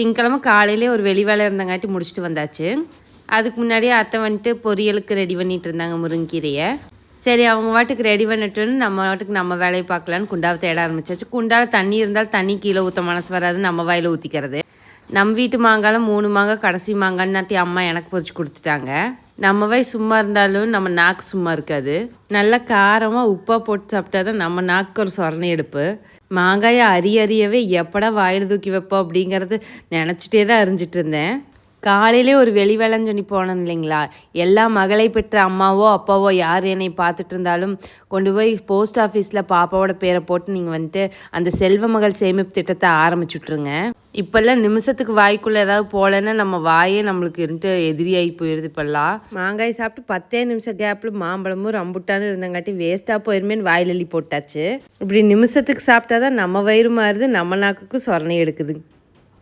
திங்கக்கிழமை காலையிலே ஒரு வெளி வேலை இருந்தங்காட்டி முடிச்சுட்டு வந்தாச்சு. அதுக்கு முன்னாடியே அத்தை வந்துட்டு பொரியலுக்கு ரெடி பண்ணிகிட்டு இருந்தாங்க முருங்கீரையை. சரி அவங்க வாட்டுக்கு ரெடி பண்ணிட்டோன்னு நம்ம வாட்டுக்கு நம்ம வேலையை பார்க்கலான்னு குண்டாவை தேட ஆரம்பிச்சாச்சு. குண்டாவில் தண்ணி இருந்தால் தண்ணி கீழே ஊற்ற மனசு வராது, நம்ம வாயில் ஊற்றிக்கிறது. நம்ம வீட்டு மாங்காயில் 3 மாங்காய் கடைசி மாங்கான்னாட்டி அம்மா எனக்கு பொறிச்சு கொடுத்துட்டாங்க. நம்ம வாய் சும்மா இருந்தாலும் நம்ம நாக்கு சும்மா இருக்காது. நல்லா காரமாக உப்பாக போட்டு சாப்பிட்டா தான் நம்ம நாக்கு ஒரு சொரணை எடுப்பு. மாங்காயை அறியவே எப்படா வாயில் தூக்கி வைப்போம் அப்படிங்கிறது நினச்சிட்டே தான் அறிஞ்சிட்டு இருந்தேன். காலையிலே ஒரு வெளி வேலைன்னு சொல்லி போனோம் இல்லைங்களா, எல்லா மகளை பெற்ற அம்மாவோ அப்பாவோ யார் என்னை பார்த்துட்டு இருந்தாலும் கொண்டு போய் போஸ்ட் ஆஃபீஸில் பாப்பாவோட பேரை போட்டு நீங்கள் வந்துட்டு அந்த செல்வ மகள் சேமிப்பு திட்டத்தை ஆரம்பிச்சுட்ருங்க. இப்போல்லாம் நிமிஷத்துக்கு வாய்க்குள்ளே ஏதாவது போகலன்னா நம்ம வாயே நம்மளுக்கு இருந்துட்டு எதிரியாகி போயிடுது. இப்போல்லாம் மாங்காய் சாப்பிட்டு 10 நிமிஷம் கேப்பில் மாம்பழமும் ரம்புட்டான்னு இருந்தங்காட்டி வேஸ்ட்டாக போயிருமேன்னு வாயில் அள்ளி போட்டாச்சு. இப்படி நிமிஷத்துக்கு சாப்பிட்டா தான் நம்ம வயிறு மாறுது, நம்ம நாக்குக்கும் சொரணை எடுக்குது.